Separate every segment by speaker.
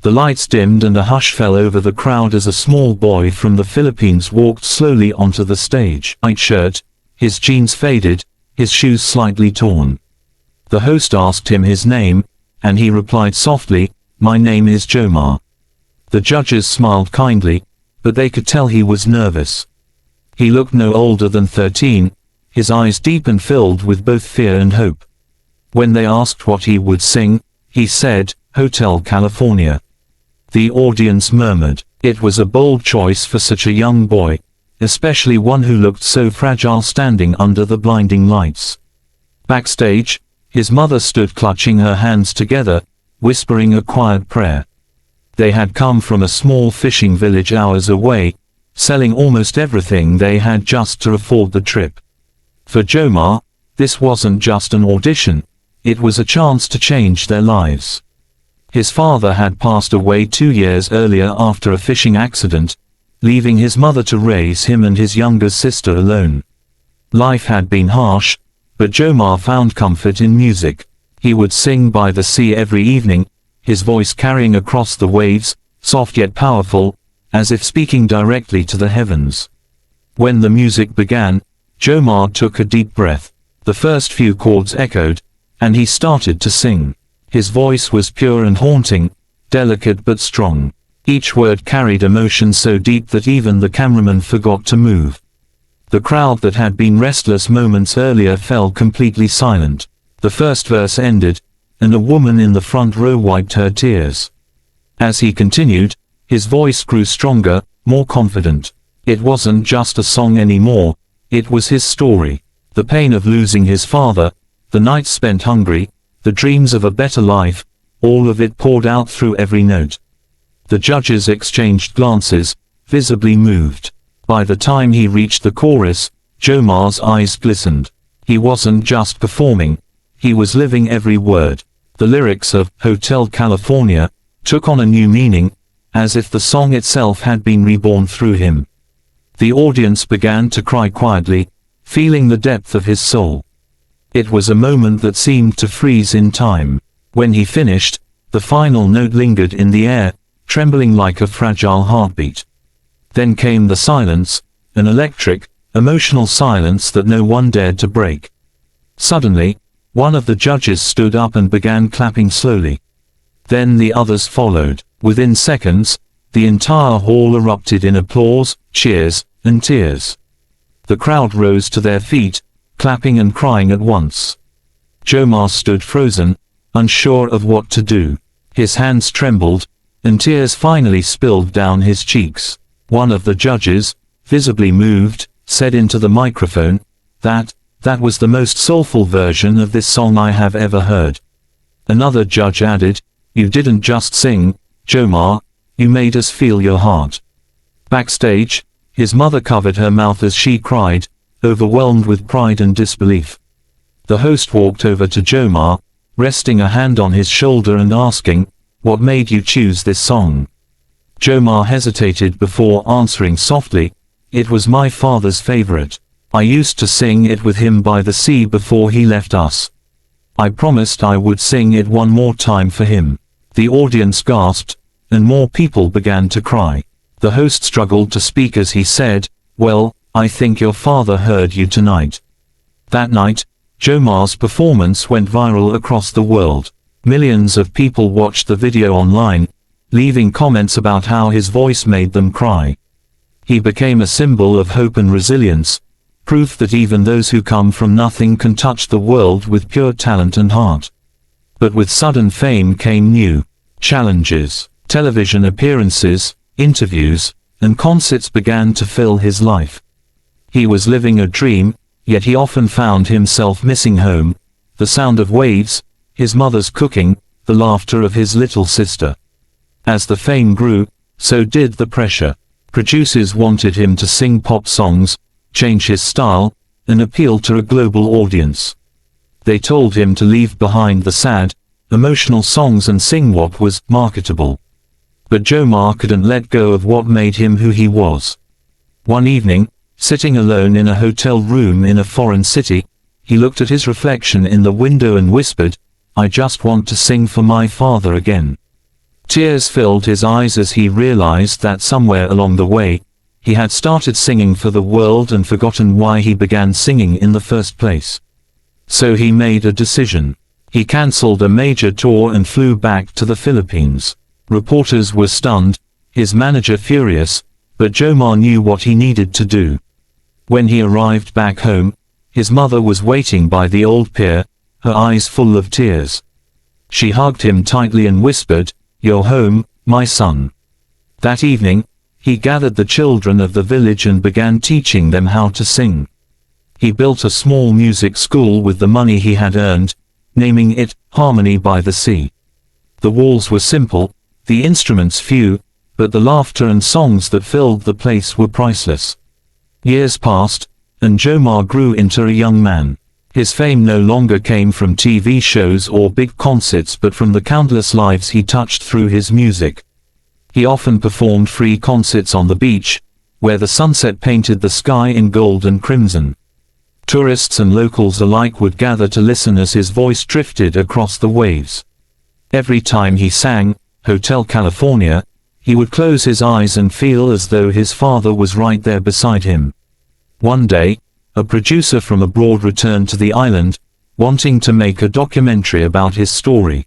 Speaker 1: The lights dimmed and a hush fell over the crowd as a small boy from the Philippines walked slowly onto the stage. White shirt, his jeans faded, his shoes slightly torn. The host asked him his name, and he replied softly, "My name is Jomar." The judges smiled kindly, but they could tell he was nervous. He looked no older than 13, his eyes deep and filled with both fear and hope. When they asked what he would sing, he said, "Hotel California." The audience murmured. It was a bold choice for such a young boy, especially one who looked so fragile standing under the blinding lights. Backstage, his mother stood clutching her hands together, whispering a quiet prayer. They had come from a small fishing village hours away, selling almost everything they had just to afford the trip. For Jomar, this wasn't just an audition, it was a chance to change their lives. His father had passed away 2 years earlier after a fishing accident, leaving his mother to raise him and his younger sister alone. Life had been harsh, but Jomar found comfort in music. He would sing by the sea every evening, his voice carrying across the waves, soft yet powerful, as if speaking directly to the heavens. When the music began, Jomar took a deep breath. The first few chords echoed, and he started to sing. His voice was pure and haunting, delicate but strong. Each word carried emotion so deep that even the cameraman forgot to move. The crowd that had been restless moments earlier fell completely silent. The first verse ended, and a woman in the front row wiped her tears. As he continued, his voice grew stronger, more confident. It wasn't just a song anymore, it was his story. The pain of losing his father, the nights spent hungry, the dreams of a better life, all of it poured out through every note. The judges exchanged glances, visibly moved. By the time he reached the chorus, Jomar's eyes glistened. He wasn't just performing, he was living every word. The lyrics of Hotel California took on a new meaning, as if the song itself had been reborn through him. The audience began to cry quietly, feeling the depth of his soul. It was a moment that seemed to freeze in time. When he finished, the final note lingered in the air, trembling like a fragile heartbeat. Then came the silence, an electric, emotional silence that no one dared to break. Suddenly, one of the judges stood up and began clapping slowly. Then the others followed. Within seconds, the entire hall erupted in applause, cheers, and tears. The crowd rose to their feet, clapping and crying at once. Jomar stood frozen, unsure of what to do. His hands trembled, and tears finally spilled down his cheeks. One of the judges, visibly moved, said into the microphone, that was the most soulful version of this song I have ever heard." Another judge added, "You didn't just sing, Jomar, you made us feel your heart." Backstage, his mother covered her mouth as she cried, overwhelmed with pride and disbelief. The host walked over to Jomar, resting a hand on his shoulder and asking, "What made you choose this song?" Jomar hesitated before answering softly, "It was my father's favorite. I used to sing it with him by the sea before he left us. I promised I would sing it one more time for him." The audience gasped, and more people began to cry. The host struggled to speak as he said, "Well, I think your father heard you tonight." That night, Jomar's performance went viral across the world. Millions of people watched the video online, leaving comments about how his voice made them cry. He became a symbol of hope and resilience, proof that even those who come from nothing can touch the world with pure talent and heart. But with sudden fame came new challenges. Television appearances, interviews, and concerts began to fill his life. He was living a dream, yet he often found himself missing home, the sound of waves, his mother's cooking, the laughter of his little sister. As the fame grew, so did the pressure. Producers wanted him to sing pop songs, change his style, and appeal to a global audience. They told him to leave behind the sad, emotional songs and sing what was marketable. But Jomar couldn't let go of what made him who he was. One evening, sitting alone in a hotel room in a foreign city, he looked at his reflection in the window and whispered, "I just want to sing for my father again." Tears filled his eyes as he realized that somewhere along the way, he had started singing for the world and forgotten why he began singing in the first place. So he made a decision. He cancelled a major tour and flew back to the Philippines. Reporters were stunned, his manager furious, but Jomar knew what he needed to do. When he arrived back home, his mother was waiting by the old pier, her eyes full of tears. She hugged him tightly and whispered, "You're home, my son." That evening, he gathered the children of the village and began teaching them how to sing. He built a small music school with the money he had earned, naming it Harmony by the Sea. The walls were simple, the instruments few, but the laughter and songs that filled the place were priceless. Years passed, and Jomar grew into a young man. His fame no longer came from TV shows or big concerts but from the countless lives he touched through his music. He often performed free concerts on the beach, where the sunset painted the sky in gold and crimson. Tourists and locals alike would gather to listen as his voice drifted across the waves. Every time he sang, Hotel California, he would close his eyes and feel as though his father was right there beside him. One day, a producer from abroad returned to the island, wanting to make a documentary about his story.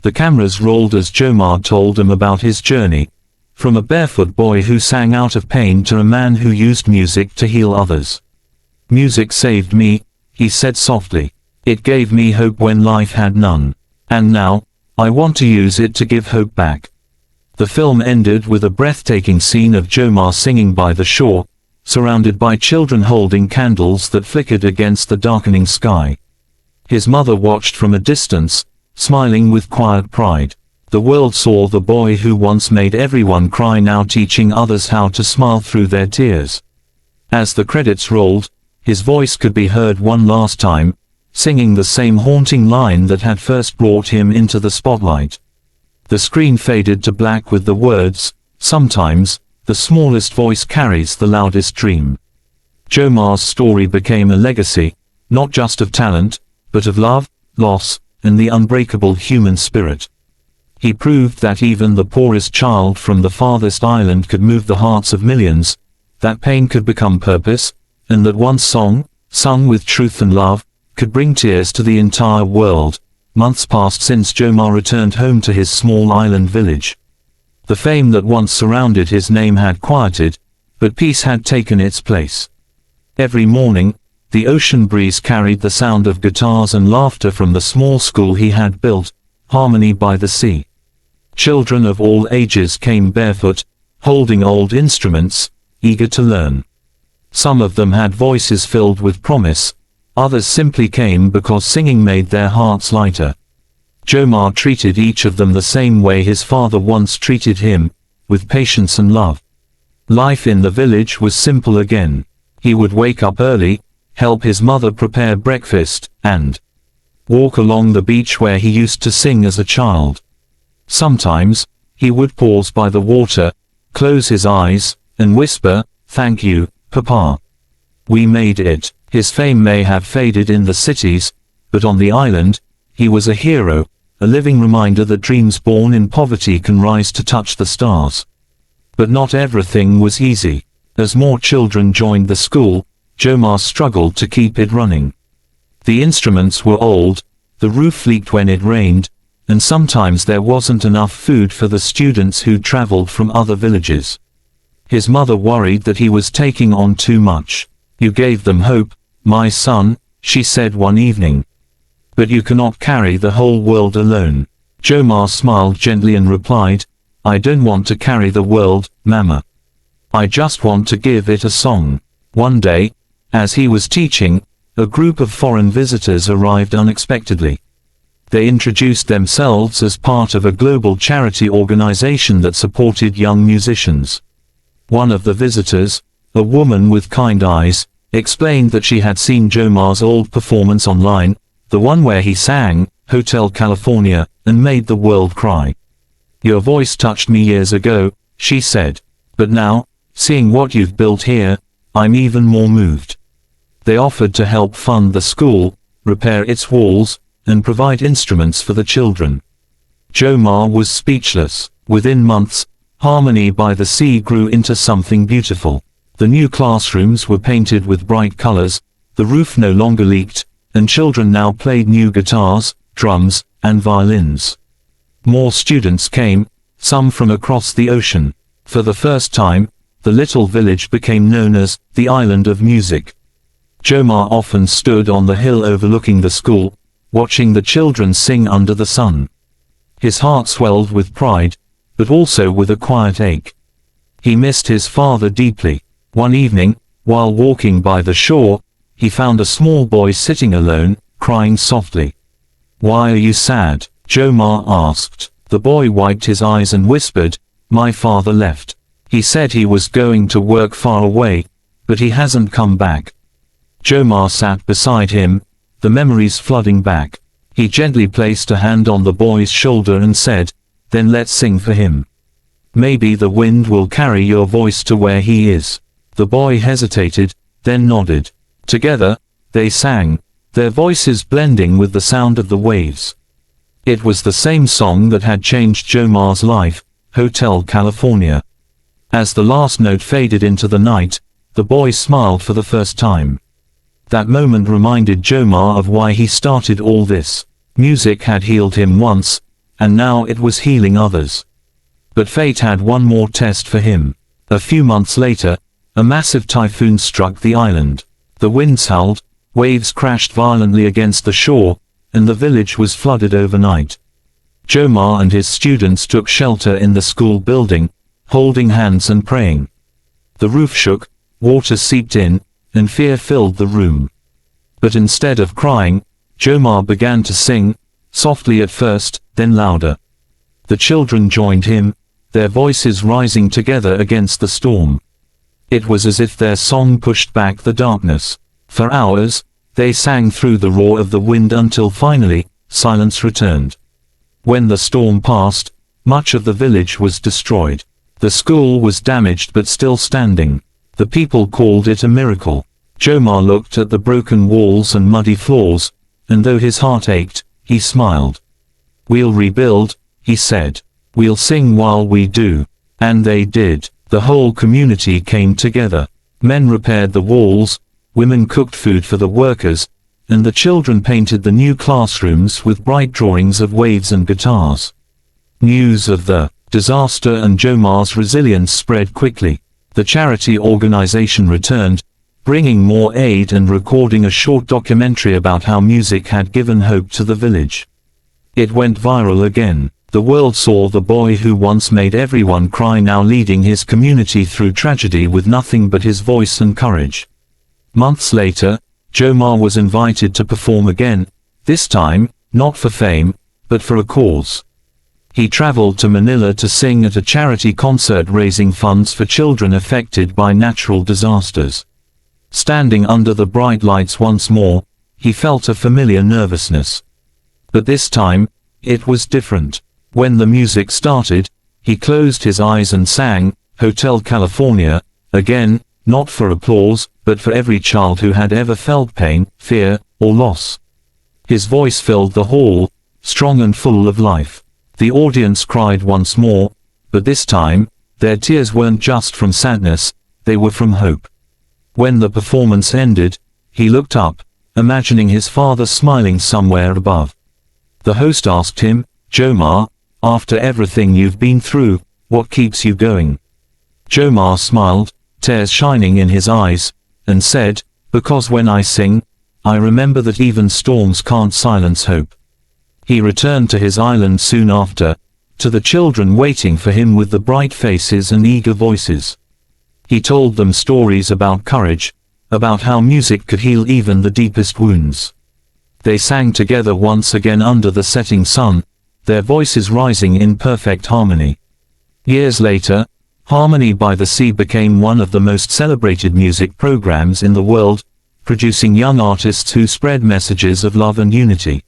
Speaker 1: The cameras rolled as Jomar told him about his journey, from a barefoot boy who sang out of pain to a man who used music to heal others. "Music saved me," he said softly. "It gave me hope when life had none. And now, I want to use it to give hope back." The film ended with a breathtaking scene of Jomar singing by the shore, surrounded by children holding candles that flickered against the darkening sky. His mother watched from a distance, smiling with quiet pride. The world saw the boy who once made everyone cry now teaching others how to smile through their tears. As the credits rolled, his voice could be heard one last time, singing the same haunting line that had first brought him into the spotlight. The screen faded to black with the words, "Sometimes, the smallest voice carries the loudest dream." Jomar's story became a legacy, not just of talent, but of love, loss, and the unbreakable human spirit. He proved that even the poorest child from the farthest island could move the hearts of millions, that pain could become purpose, and that one song, sung with truth and love, could bring tears to the entire world. Months passed since Jomar returned home to his small island village. The fame that once surrounded his name had quieted, but peace had taken its place. Every morning, the ocean breeze carried the sound of guitars and laughter from the small school he had built, Harmony by the Sea. Children of all ages came barefoot, holding old instruments, eager to learn. Some of them had voices filled with promise, others simply came because singing made their hearts lighter. Jomar treated each of them the same way his father once treated him, with patience and love. Life in the village was simple again. He would wake up early, help his mother prepare breakfast, and walk along the beach where he used to sing as a child. Sometimes, he would pause by the water, close his eyes, and whisper, "Thank you, Papa. We made it." His fame may have faded in the cities, but on the island, he was a hero, a living reminder that dreams born in poverty can rise to touch the stars. But not everything was easy. As more children joined the school, Jomar struggled to keep it running. The instruments were old, the roof leaked when it rained, and sometimes there wasn't enough food for the students who traveled from other villages. His mother worried that he was taking on too much. "You gave them hope, my son," she said one evening. "But you cannot carry the whole world alone." Jomar smiled gently and replied, "I don't want to carry the world, Mama. I just want to give it a song." One day, as he was teaching, a group of foreign visitors arrived unexpectedly. They introduced themselves as part of a global charity organization that supported young musicians. One of the visitors, a woman with kind eyes, explained that she had seen Jomar's old performance online, the one where he sang, Hotel California, and made the world cry. "Your voice touched me years ago," she said. "But now, seeing what you've built here, I'm even more moved." They offered to help fund the school, repair its walls, and provide instruments for the children. Jomar was speechless. Within months, Harmony by the Sea grew into something beautiful. The new classrooms were painted with bright colors, the roof no longer leaked, and children now played new guitars, drums, and violins. More students came, some from across the ocean. For the first time, the little village became known as the Island of Music. Jomar often stood on the hill overlooking the school, watching the children sing under the sun. His heart swelled with pride, but also with a quiet ache. He missed his father deeply. One evening, while walking by the shore, he found a small boy sitting alone, crying softly. "Why are you sad?" Jomar asked. The boy wiped his eyes and whispered, "My father left. He said he was going to work far away, but he hasn't come back." Jomar sat beside him, the memories flooding back. He gently placed a hand on the boy's shoulder and said, "Then let's sing for him. Maybe the wind will carry your voice to where he is." The boy hesitated, then nodded. Together, they sang, their voices blending with the sound of the waves. It was the same song that had changed Jomar's life, Hotel California. As the last note faded into the night, the boy smiled for the first time. That moment reminded Jomar of why he started all this. Music had healed him once, and now it was healing others. But fate had one more test for him. A few months later, a massive typhoon struck the island. The winds howled, waves crashed violently against the shore, and the village was flooded overnight. Jomar and his students took shelter in the school building, holding hands and praying. The roof shook, water seeped in, and fear filled the room. But instead of crying, Jomar began to sing, softly at first, then louder. The children joined him, their voices rising together against the storm. It was as if their song pushed back the darkness. For hours, they sang through the roar of the wind until finally, silence returned. When the storm passed, much of the village was destroyed. The school was damaged but still standing. The people called it a miracle. Jomar looked at the broken walls and muddy floors, and though his heart ached, he smiled. "We'll rebuild," he said. "We'll sing while we do." And they did. The whole community came together. Men repaired the walls, women cooked food for the workers, and the children painted the new classrooms with bright drawings of waves and guitars. News of the disaster and Jomar's resilience spread quickly. The charity organization returned, bringing more aid and recording a short documentary about how music had given hope to the village. It went viral again. The world saw the boy who once made everyone cry now leading his community through tragedy with nothing but his voice and courage. Months later, Jomar was invited to perform again, this time, not for fame, but for a cause. He traveled to Manila to sing at a charity concert raising funds for children affected by natural disasters. Standing under the bright lights once more, he felt a familiar nervousness. But this time, it was different. When the music started, he closed his eyes and sang, Hotel California, again, not for applause, but for every child who had ever felt pain, fear, or loss. His voice filled the hall, strong and full of life. The audience cried once more, but this time, their tears weren't just from sadness, they were from hope. When the performance ended, he looked up, imagining his father smiling somewhere above. The host asked him, "Jomar, after everything you've been through, what keeps you going?" Jomar smiled, tears shining in his eyes, and said, "Because when I sing, I remember that even storms can't silence hope." He returned to his island soon after, to the children waiting for him with the bright faces and eager voices. He told them stories about courage, about how music could heal even the deepest wounds. They sang together once again under the setting sun, their voices rising in perfect harmony. Years later, Harmony by the Sea became one of the most celebrated music programs in the world, producing young artists who spread messages of love and unity.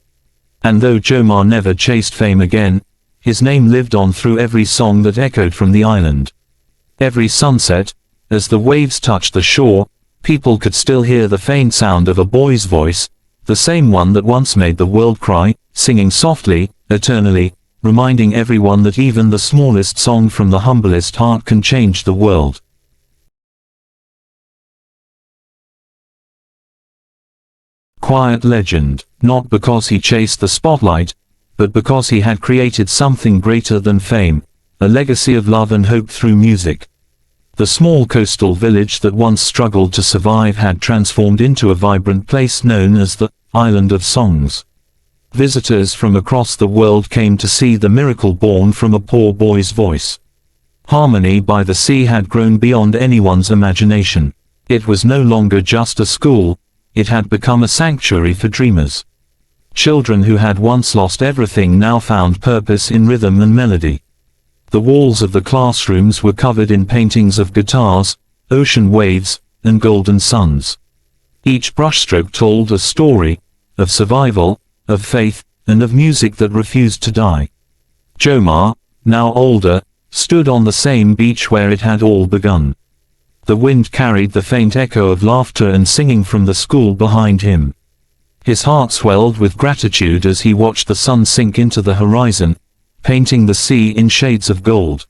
Speaker 1: And though Jomar never chased fame again, his name lived on through every song that echoed from the island. Every sunset, as the waves touched the shore, people could still hear the faint sound of a boy's voice, the same one that once made the world cry, singing softly, eternally, reminding everyone that even the smallest song from the humblest heart can change the world. Quiet legend, not because he chased the spotlight, but because he had created something greater than fame, a legacy of love and hope through music. The small coastal village that once struggled to survive had transformed into a vibrant place known as the Island of Songs. Visitors from across the world came to see the miracle born from a poor boy's voice. Harmony by the Sea had grown beyond anyone's imagination. It was no longer just a school, it had become a sanctuary for dreamers. Children who had once lost everything now found purpose in rhythm and melody. The walls of the classrooms were covered in paintings of guitars, ocean waves, and golden suns. Each brushstroke told a story, of survival, of faith, and of music that refused to die. Jomar, now older, stood on the same beach where it had all begun. The wind carried the faint echo of laughter and singing from the school behind him. His heart swelled with gratitude as he watched the sun sink into the horizon, painting the sea in shades of gold.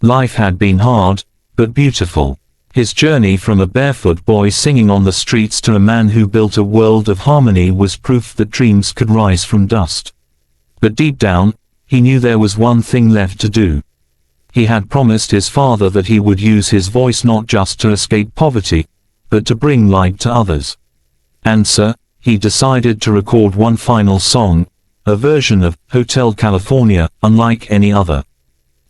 Speaker 1: Life had been hard, but beautiful. His journey from a barefoot boy singing on the streets to a man who built a world of harmony was proof that dreams could rise from dust. But deep down, he knew there was one thing left to do. He had promised his father that he would use his voice not just to escape poverty, but to bring light to others. And so, he decided to record one final song, a version of Hotel California, unlike any other.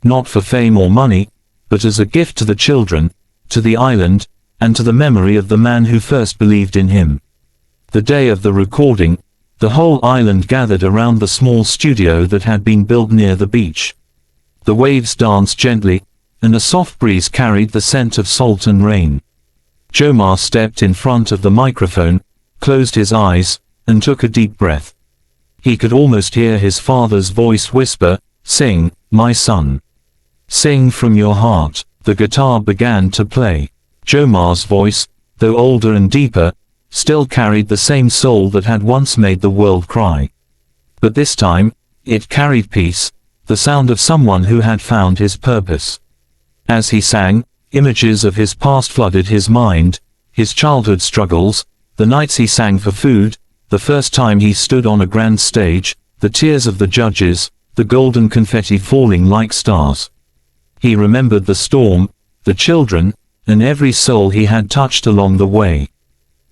Speaker 1: Not for fame or money, but as a gift to the children, to the island, and to the memory of the man who first believed in him. The day of the recording, the whole island gathered around the small studio that had been built near the beach. The waves danced gently, and a soft breeze carried the scent of salt and rain. Jomar stepped in front of the microphone, closed his eyes, and took a deep breath. He could almost hear his father's voice whisper, "Sing, my son. Sing from your heart." The guitar began to play. Jomar's voice, though older and deeper, still carried the same soul that had once made the world cry. But this time, it carried peace, the sound of someone who had found his purpose. As he sang, images of his past flooded his mind, his childhood struggles, the nights he sang for food, the first time he stood on a grand stage, the tears of the judges, the golden confetti falling like stars. He remembered the storm, the children, and every soul he had touched along the way.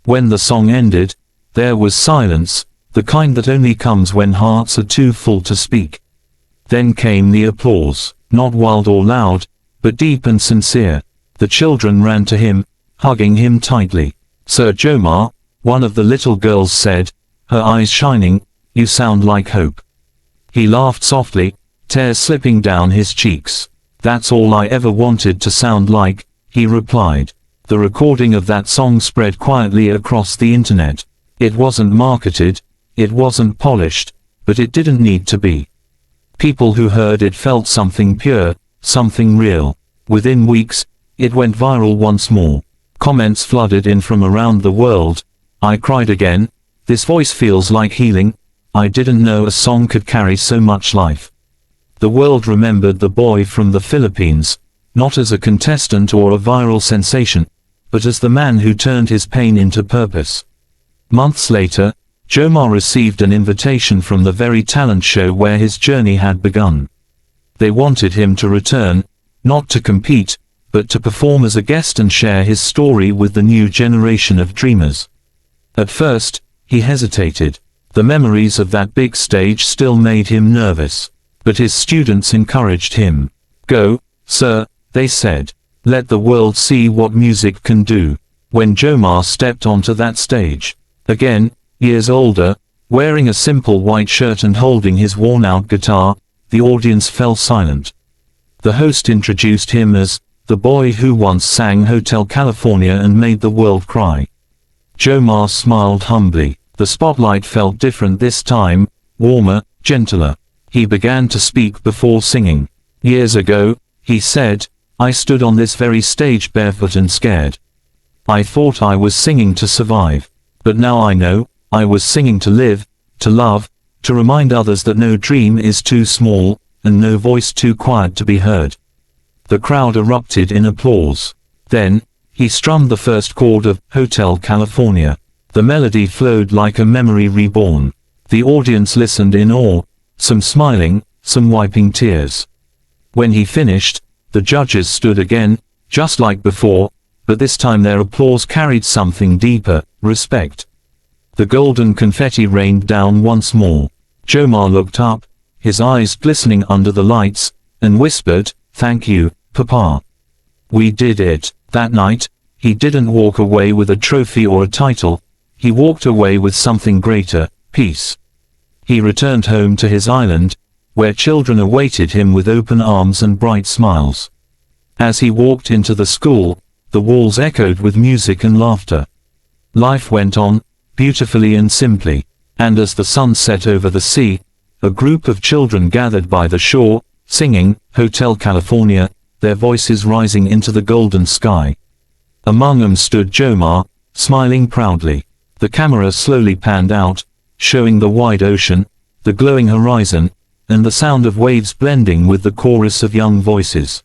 Speaker 1: When the song ended, there was silence, the kind that only comes when hearts are too full to speak. Then came the applause, not wild or loud, but deep and sincere. The children ran to him, hugging him tightly. "Sir Jomar," one of the little girls said, her eyes shining, "you sound like hope." He laughed softly, tears slipping down his cheeks. "That's all I ever wanted to sound like," he replied. The recording of that song spread quietly across the internet. It wasn't marketed, it wasn't polished, but it didn't need to be. People who heard it felt something pure, something real. Within weeks, it went viral once more. Comments flooded in from around the world. "I cried again. This voice feels like healing. I didn't know a song could carry so much life." The world remembered the boy from the Philippines, not as a contestant or a viral sensation, but as the man who turned his pain into purpose. Months later, Jomar received an invitation from the very talent show where his journey had begun. They wanted him to return, not to compete, but to perform as a guest and share his story with the new generation of dreamers. At first, he hesitated. The memories of that big stage still made him nervous. But his students encouraged him. "Go, sir," they said. "Let the world see what music can do." When Jomar stepped onto that stage, again, years older, wearing a simple white shirt and holding his worn-out guitar, the audience fell silent. The host introduced him as the boy who once sang Hotel California and made the world cry. Jomar smiled humbly. The spotlight felt different this time, warmer, gentler. He began to speak before singing. "Years ago," he said, "I stood on this very stage barefoot and scared. I thought I was singing to survive. But now I know, I was singing to live, to love, to remind others that no dream is too small, and no voice too quiet to be heard. The crowd erupted in applause. Then, he strummed the first chord of Hotel California. The melody flowed like a memory reborn. The audience listened in awe, some smiling, some wiping tears. When he finished, the judges stood again, just like before, but this time their applause carried something deeper, respect. The golden confetti rained down once more. Jomar looked up, his eyes glistening under the lights, and whispered, "Thank you, Papa. We did it." That night, he didn't walk away with a trophy or a title, he walked away with something greater, peace. He returned home to his island, where children awaited him with open arms and bright smiles. As he walked into the school, the walls echoed with music and laughter. Life went on, beautifully and simply, and as the sun set over the sea, a group of children gathered by the shore, singing, Hotel California, their voices rising into the golden sky. Among them stood Jomar, smiling proudly. The camera slowly panned out, showing the wide ocean, the glowing horizon, and the sound of waves blending with the chorus of young voices.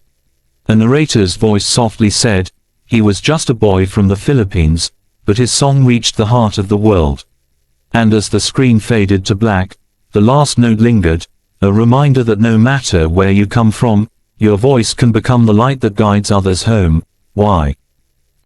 Speaker 1: A narrator's voice softly said, "He was just a boy from the Philippines, but his song reached the heart of the world." And as the screen faded to black, the last note lingered, a reminder that no matter where you come from, your voice can become the light that guides others home. Why?